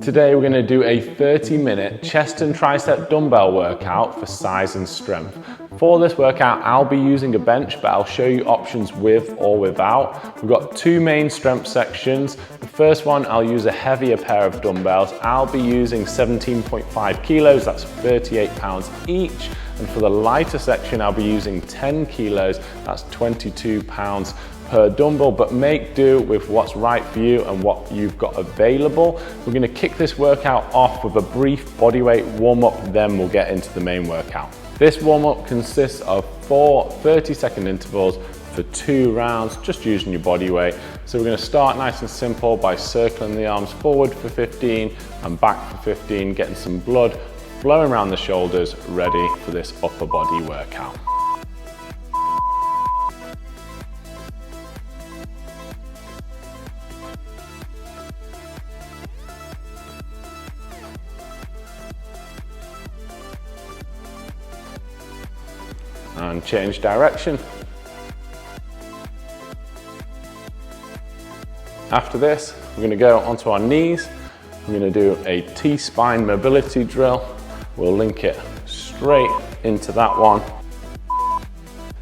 Today we're going to do a 30-minute chest and tricep dumbbell workout for size and strength. For this workout, I'll be using a bench, but I'll show you options with or without. We've got two main strength sections. The first one, I'll use a heavier pair of dumbbells. I'll be using 17.5 kilos, that's 38 pounds each. And for the lighter section, I'll be using 10 kilos, that's 22 pounds per dumbbell, but make do with what's right for you and what you've got available. We're going to kick this workout off with a brief bodyweight warm-up, then we'll get into the main workout. This warm-up consists of 4 30-second intervals for 2 rounds, just using your body weight. So we're going to start nice and simple by circling the arms forward for 15 and back for 15, getting some blood flowing around the shoulders, ready for this upper body workout. And change direction. After this, we're going to go onto our knees. We're going to do a T-spine mobility drill. We'll link it straight into that one.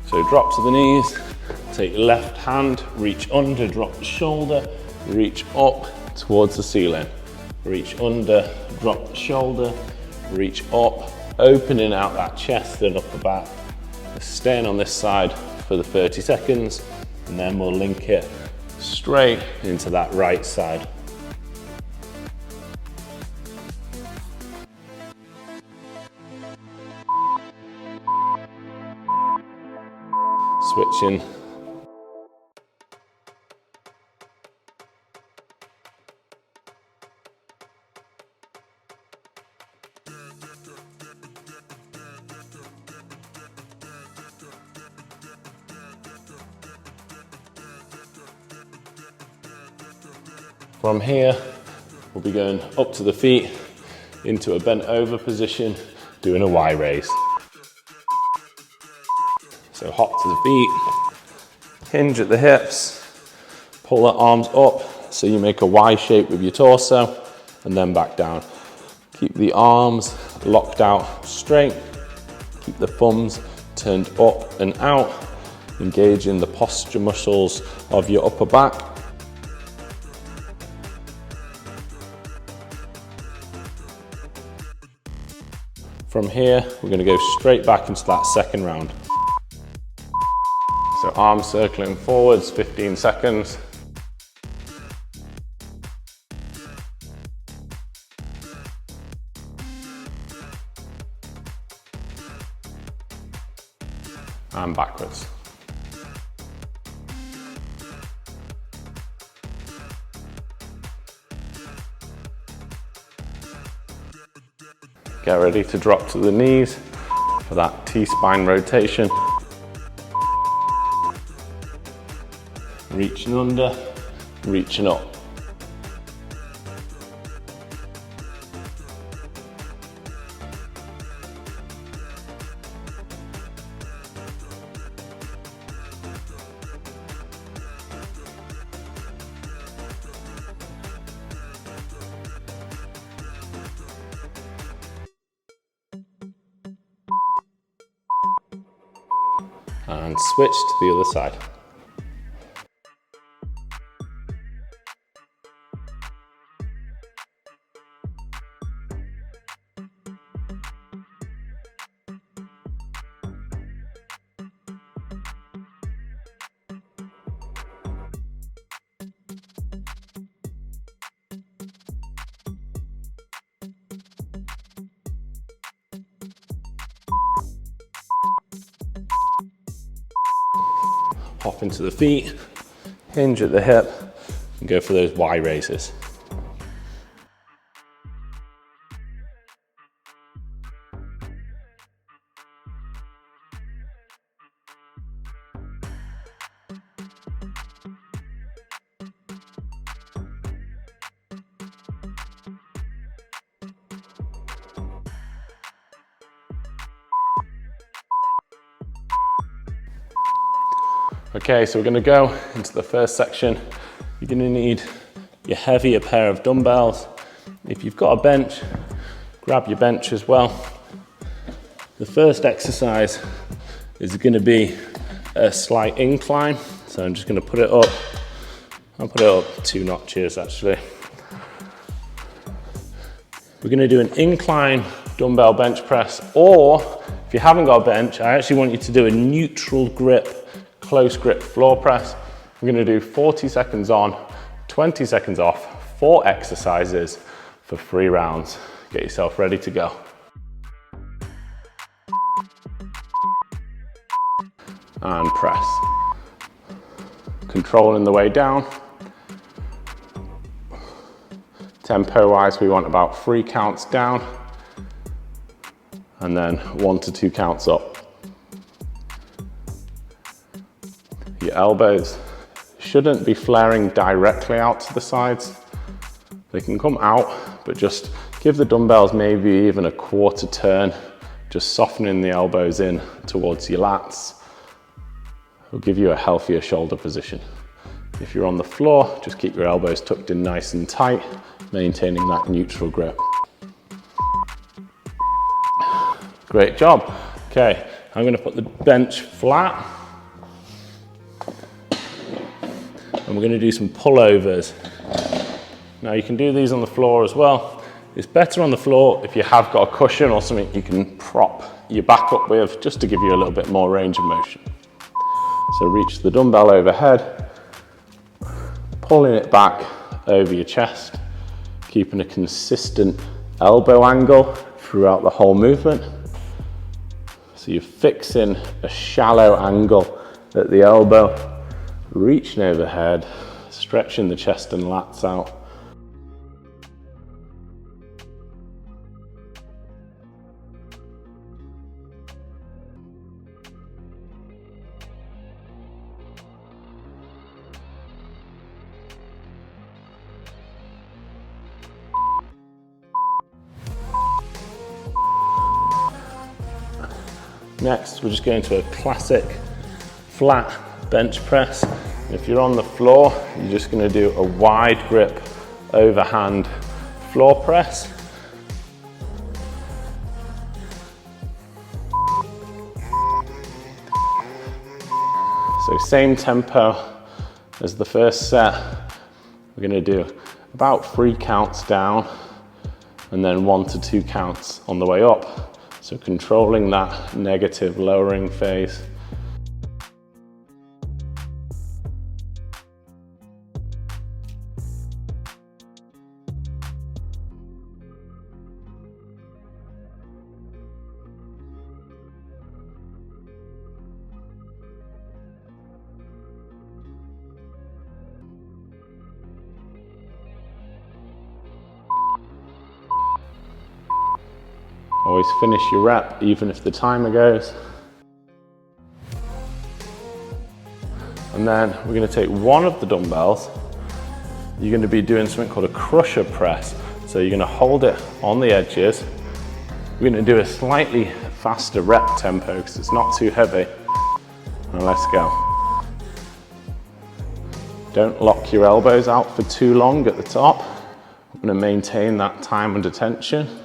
So drop to the knees, take your left hand, reach under, drop the shoulder, reach up towards the ceiling. Reach under, drop the shoulder, reach up, opening out that chest and upper back. Staying on this side for the 30 seconds, and then we'll link it straight into that right side. Switching. From here, we'll be going up to the feet, into a bent over position, doing a Y raise. So hop to the feet, hinge at the hips, pull the arms up so you make a Y shape with your torso, and then back down. Keep the arms locked out straight, keep the thumbs turned up and out, engaging the posture muscles of your upper back. From here, we're going to go straight back into that second round. So arms circling forwards, 15 seconds. And backwards. Get ready to drop to the knees for that T-spine rotation. Reaching under, reaching up. And switch to the other side. Hop into the feet, hinge at the hip, and go for those Y raises. Okay, so we're going to go into the first section. You're going to need your heavier pair of dumbbells. If you've got a bench, grab your bench as well. The first exercise is going to be a slight incline. So I'm just going to put it up. I'll put it up 2 notches actually. We're going to do an incline dumbbell bench press, or if you haven't got a bench, I actually want you to do a neutral grip, close grip floor press. We're going to do 40 seconds on, 20 seconds off, 4 exercises for 3 rounds. Get yourself ready to go. And press. Controlling the way down. Tempo wise, we want about 3 counts down and then 1 to 2 counts up. Your elbows shouldn't be flaring directly out to the sides. They can come out, but just give the dumbbells maybe even a quarter turn, just softening the elbows in towards your lats. It'll give you a healthier shoulder position. If you're on the floor, just keep your elbows tucked in nice and tight, maintaining that neutral grip. Great job. Okay, I'm going to put the bench flat. And we're going to do some pullovers. Now you can do these on the floor as well. It's better on the floor if you have got a cushion or something you can prop your back up with, just to give you a little bit more range of motion. So reach the dumbbell overhead, pulling it back over your chest, keeping a consistent elbow angle throughout the whole movement. So you're fixing a shallow angle at the elbow, reaching overhead, stretching the chest and lats out. Next, we're just going to a classic flat bench press. If you're on the floor, you're just going to do a wide grip overhand floor press. So same tempo as the first set. We're going to do about 3 counts down and then 1 to 2 counts on the way up. So controlling that negative lowering phase. Always finish your rep, even if the timer goes. And then we're going to take one of the dumbbells. You're going to be doing something called a crusher press. So you're going to hold it on the edges. We're going to do a slightly faster rep tempo because it's not too heavy. And let's go. Don't lock your elbows out for too long at the top. I'm going to maintain that time under tension.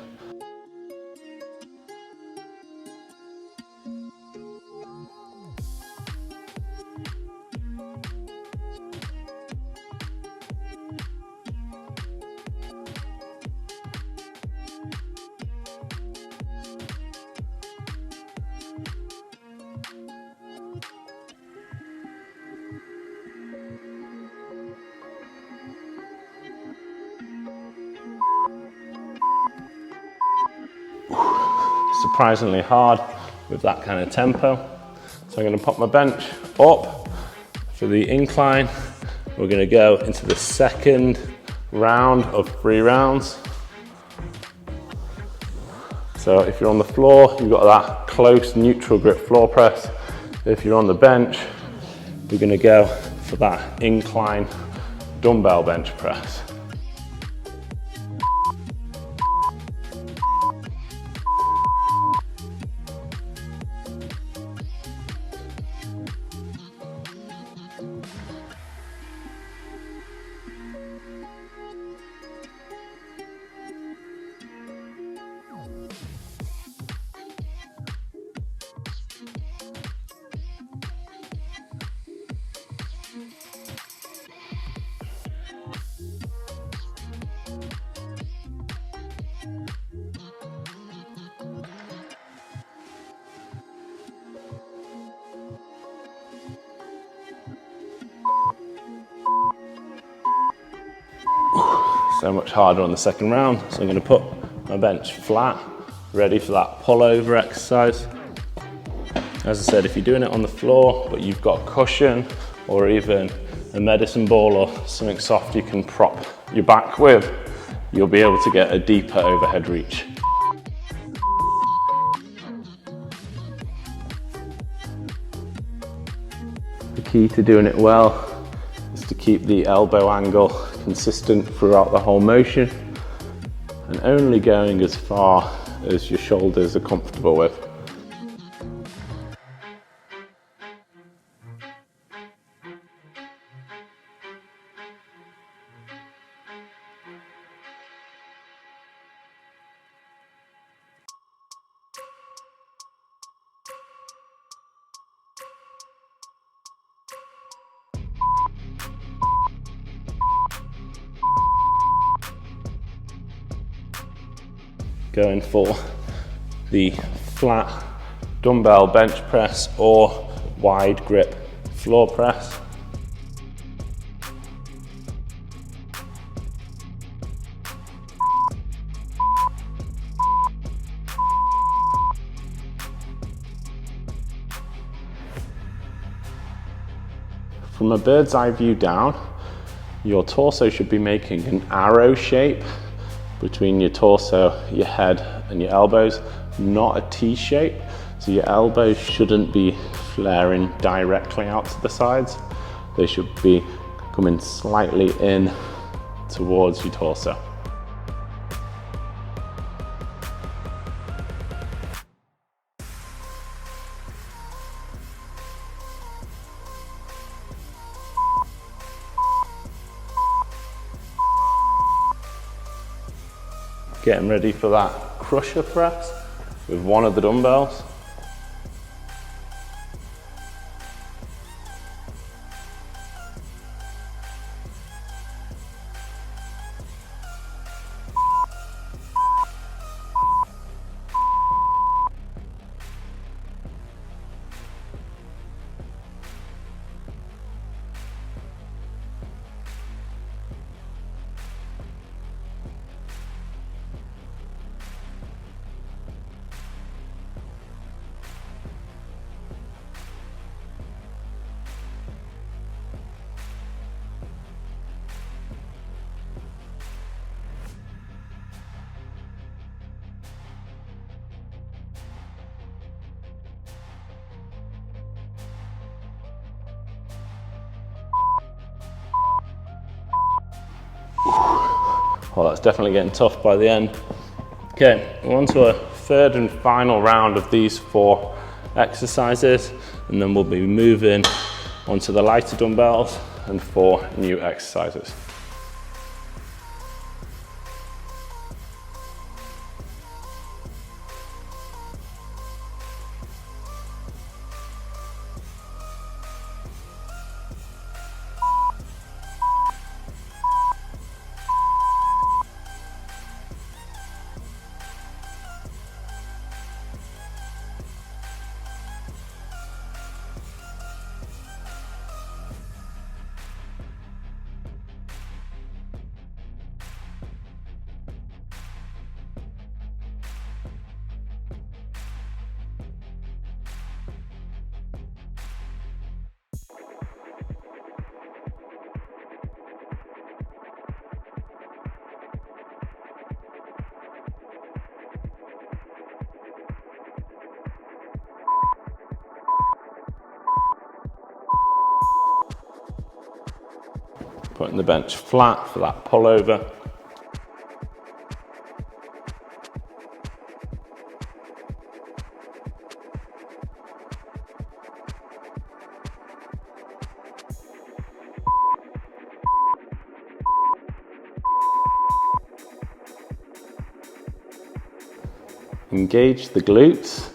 Surprisingly hard with that kind of tempo. So I'm going to pop my bench up for the incline. We're going to go into the second round of 3 rounds. So if you're on the floor, you've got that close neutral grip floor press. If you're on the bench, we're going to go for that incline dumbbell bench press. so much harder on the second round. So I'm going to put my bench flat, ready for that pull-over exercise. As I said, if you're doing it on the floor, but you've got a cushion or even a medicine ball or something soft you can prop your back with, you'll be able to get a deeper overhead reach. The key to doing it well is to keep the elbow angle consistent throughout the whole motion and only going as far as your shoulders are comfortable with. Going for the flat dumbbell bench press or wide grip floor press. From a bird's eye view down, your torso should be making an arrow shape between your torso, your head and your elbows, not a T shape. So your elbows shouldn't be flaring directly out to the sides. They should be coming slightly in towards your torso. Getting ready for that crusher press with one of the dumbbells. Well, that's definitely getting tough by the end. Okay, we're on to a third and final round of these 4 exercises, and then we'll be moving onto the lighter dumbbells and 4 new exercises. Putting the bench flat for that pullover. Engage the glutes.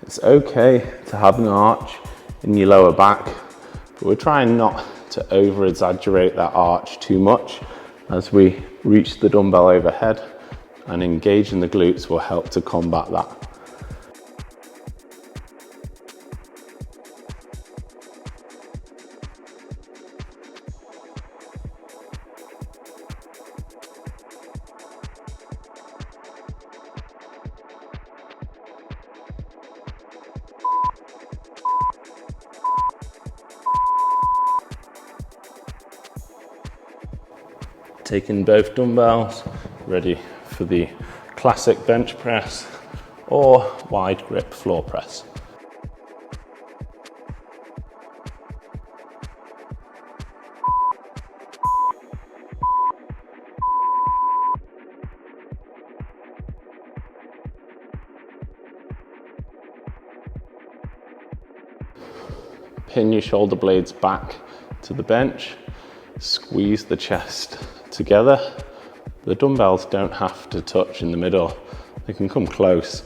It's okay to have an arch in your lower back, but we're trying not to over exaggerate that arch too much as we reach the dumbbell overhead, and engaging the glutes will help to combat that. Taking both dumbbells, ready for the classic bench press or wide grip floor press. Pin your shoulder blades back to the bench, squeeze the chest together. The dumbbells don't have to touch in the middle, they can come close.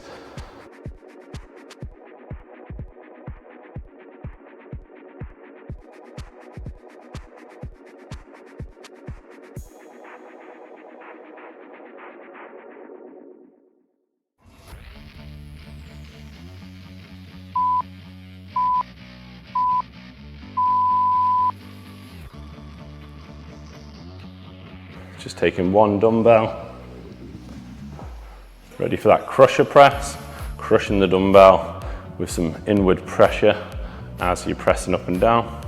Just taking one dumbbell, ready for that crusher press, crushing the dumbbell with some inward pressure as you're pressing up and down.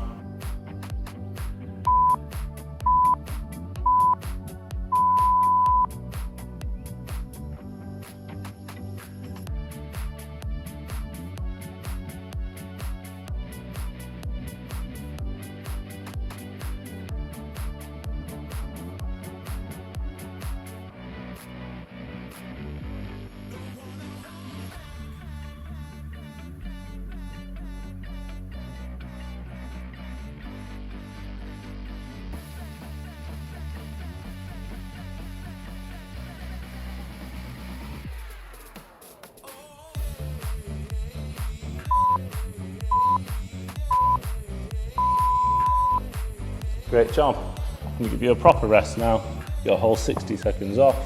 Great job. I'm going to give you a proper rest now. Your whole 60 seconds off.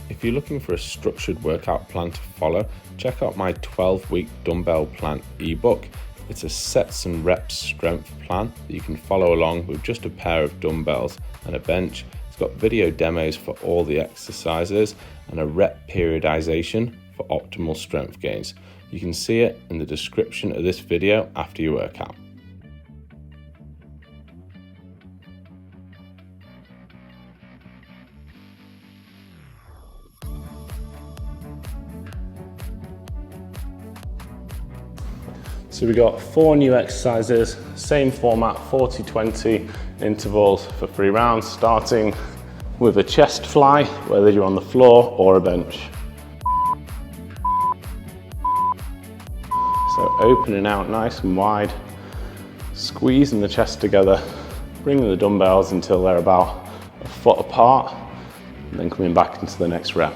If you're looking for a structured workout plan to follow, check out my 12-week dumbbell plan ebook. It's a sets and reps strength plan that you can follow along with just a pair of dumbbells and a bench. It's got video demos for all the exercises and a rep periodization for optimal strength gains. You can see it in the description of this video after your workout. So we got 4 new exercises, same format, 40-20 intervals for 3 rounds, starting with a chest fly, whether you're on the floor or a bench. So opening out nice and wide, squeezing the chest together, bringing the dumbbells until they're about a foot apart, and then coming back into the next rep.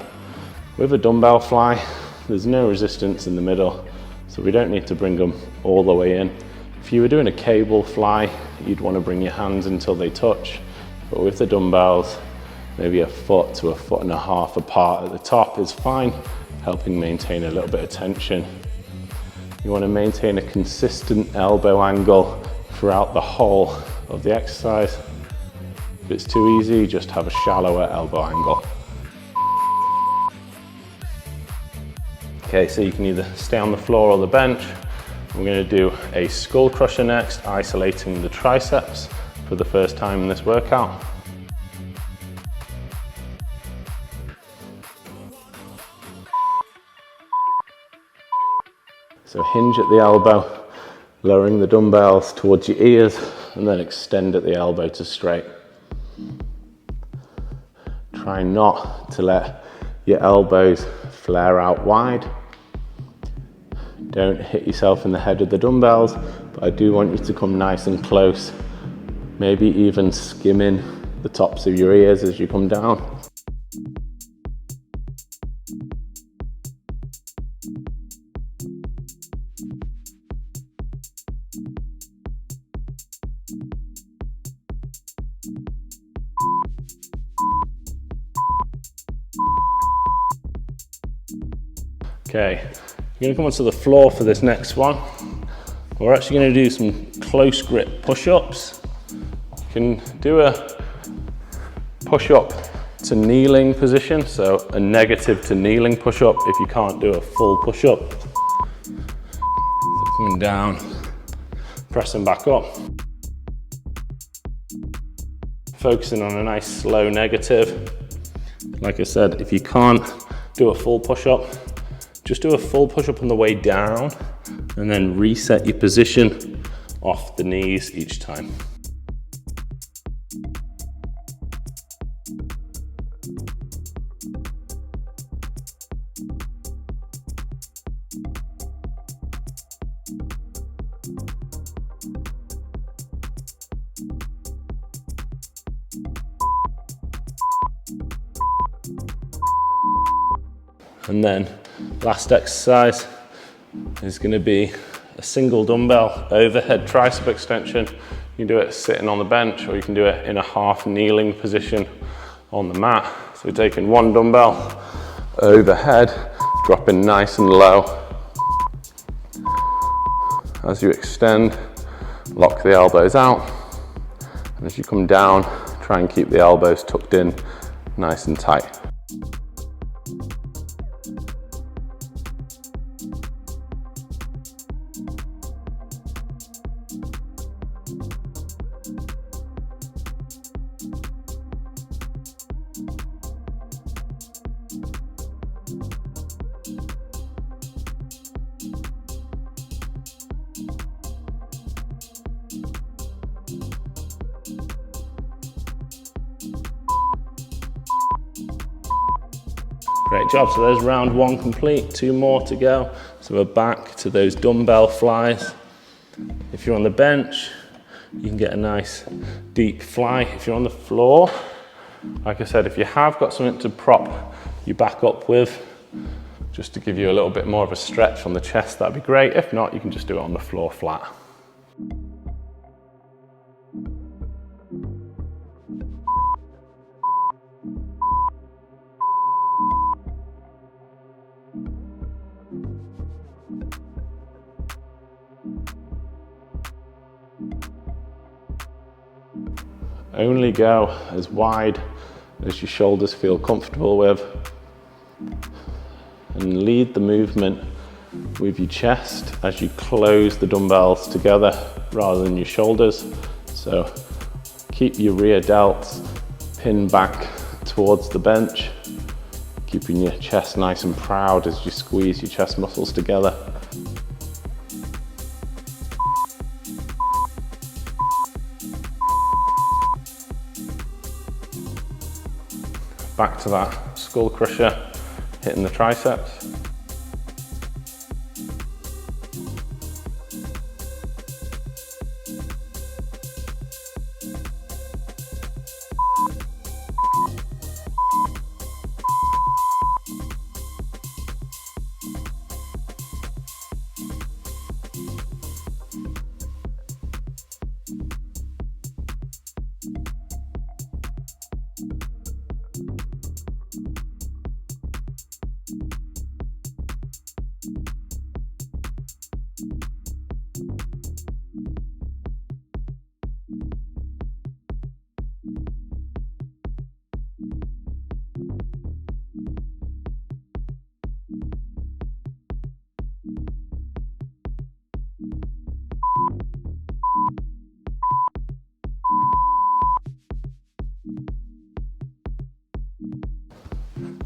With a dumbbell fly, there's no resistance in the middle, so we don't need to bring them all the way in. If you were doing a cable fly, you'd want to bring your hands until they touch, but with the dumbbells, maybe a foot to a foot and a half apart at the top is fine, helping maintain a little bit of tension. You want to maintain a consistent elbow angle throughout the whole of the exercise. If it's too easy, just have a shallower elbow angle. Okay, so you can either stay on the floor or the bench. We're going to do a skull crusher next, isolating the triceps for the first time in this workout. So hinge at the elbow, lowering the dumbbells towards your ears, and then extend at the elbow to straight. Try not to let your elbows flare out wide. Don't hit yourself in the head with the dumbbells, but I do want you to come nice and close, maybe even skimming the tops of your ears as you come down. Okay, you're going to come onto the floor for this next one. We're actually going to do some close grip push-ups. You can do a push-up to kneeling position, so a negative to kneeling push-up if you can't do a full push-up. So coming down, pressing back up. Focusing on a nice slow negative. Like I said, if you can't do a full push-up, just do a full push-up on the way down and then reset your position off the knees each time. And then last exercise is going to be a single dumbbell overhead tricep extension. You can do it sitting on the bench, or you can do it in a half kneeling position on the mat. So we're taking one dumbbell overhead, dropping nice and low. As you extend, lock the elbows out. And as you come down, try and keep the elbows tucked in nice and tight. Great job, so there's round one complete, 2 more to go. So we're back to those dumbbell flies. If you're on the bench, you can get a nice deep fly. If you're on the floor, like I said, if you have got something to prop your back up with, just to give you a little bit more of a stretch on the chest, that'd be great. If not, you can just do it on the floor flat. Only go as wide as your shoulders feel comfortable with, and lead the movement with your chest as you close the dumbbells together rather than your shoulders. So keep your rear delts pinned back towards the bench, keeping your chest nice and proud as you squeeze your chest muscles together. Back to that skull crusher, hitting the triceps.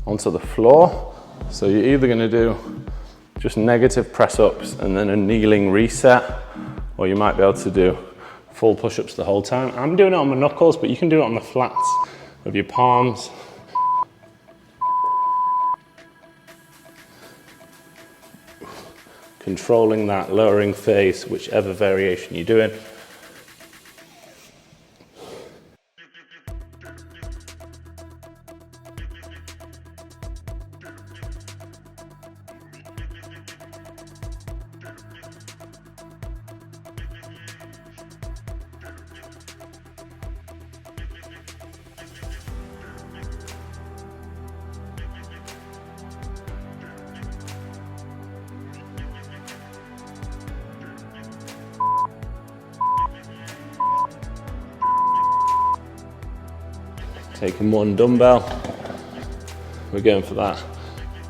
Onto the floor. So you're either going to do just negative press ups and then a kneeling reset, or you might be able to do full push-ups the whole time. I'm doing it on my knuckles, but you can do it on the flats of your palms. Controlling that lowering phase, whichever variation you're doing. Taking one dumbbell, we're going for that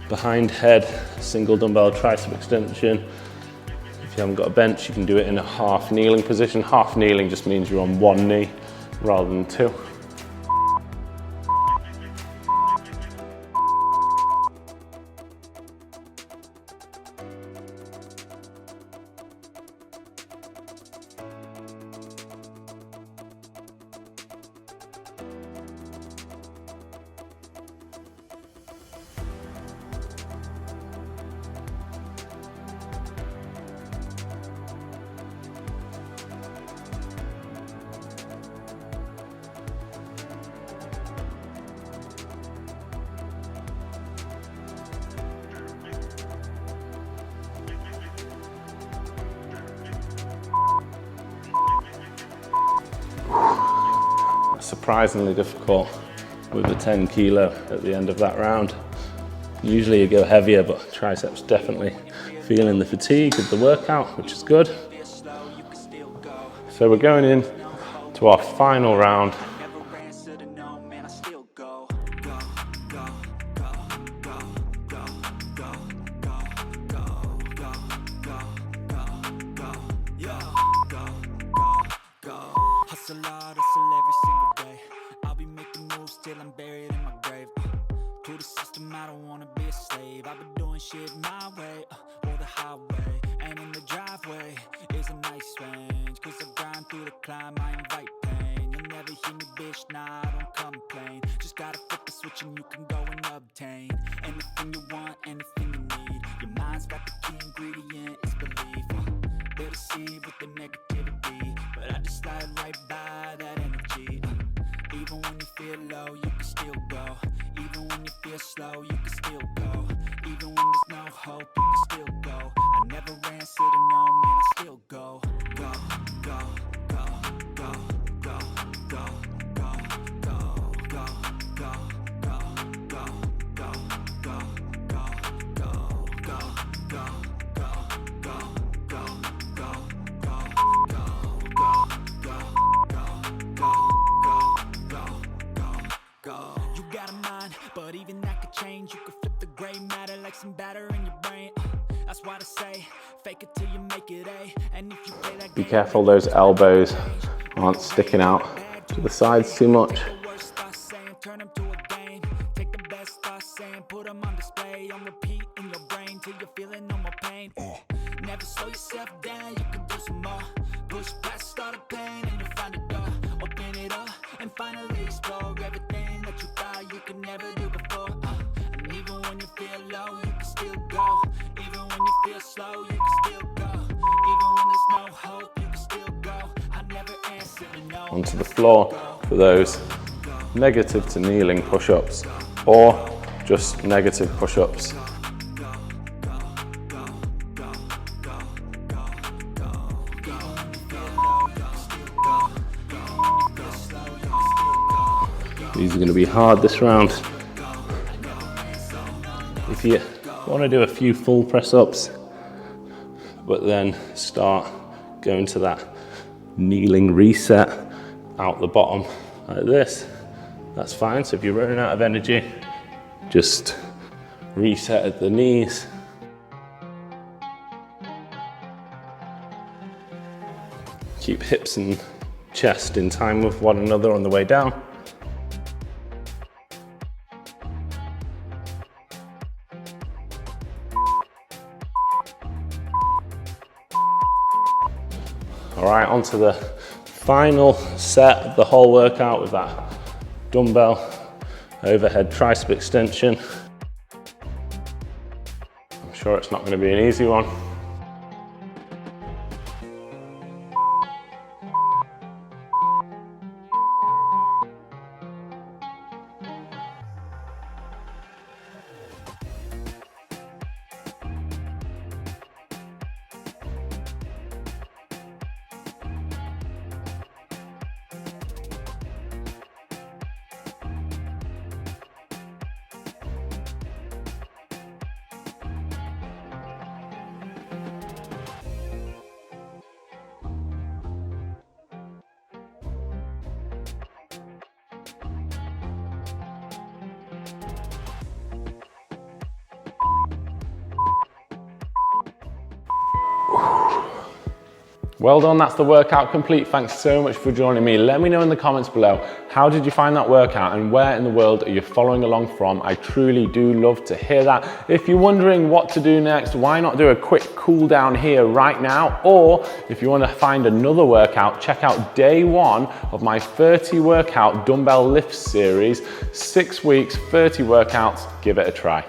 behind head single dumbbell tricep extension. If you haven't got a bench, you can do it in a half kneeling position. Half kneeling just means you're on one knee rather than two. surprisingly difficult with the 10 kilo at the end of that round. Usually you go heavier, but triceps definitely feeling the fatigue of the workout, which is good. So we're going in to our final round. Hustle every single day. I'll be making moves till I'm buried in my grave. To the system, I don't wanna be a slave. I've been doing shit my way, or the highway. And in the driveway is a nice range. Cause I grind through the climb, I invite pain. You'll never hear me, bitch, nah, I don't complain. Just gotta flip the switch and you can go and obtain anything you want, anything you need. Your mind's got the key ingredient, it's belief. They'll deceive with the negativity, but I just slide right by that energy. Even when you feel low, you can still go. Even when you feel slow, you can still go. Even when there's no hope, you can still go. I never ran, so to no, man, I still go. Go, go, go, go, go, go, go, go, go, go, go, go, go, go, go, go, go, go. You got a mind, but even that could change. You could flip the gray matter like some batter in your brain. That's why I say, fake it till you make it A. And if you play that Be careful those elbows aren't sticking out to the sides too much. Turn them to a game. Take the best thoughts saying, put them on display, on repeat in your brain till you're feeling no more pain. Never slow yourself down, you can do some more. Push past all the pain and you'll find a door. Open it up and finally explore everything that you thought you could never do before. And even when you feel low, you can still go. Even when you feel slow, you can still go. Even when there's no hope, you can still go. I never answer to no. Onto the floor for those negative to kneeling push-ups, or just negative push-ups. These are going to be hard this round. If you want to do a few full press-ups, but then start going to that kneeling reset out the bottom like this, that's fine. So if you're running out of energy, just reset at the knees. Keep hips and chest in time with one another on the way down. All right, on to the final set of the whole workout with that dumbbell overhead tricep extension. I'm sure it's not going to be an easy one. Well done, that's the workout complete. Thanks so much for joining me. Let me know in the comments below, how did you find that workout and where in the world are you following along from? I truly do love to hear that. If you're wondering what to do next, why not do a quick cool down here right now? Or if you want to find another workout, check out day 1 of my 30 workout dumbbell lift series, 6 weeks, 30 workouts, give it a try.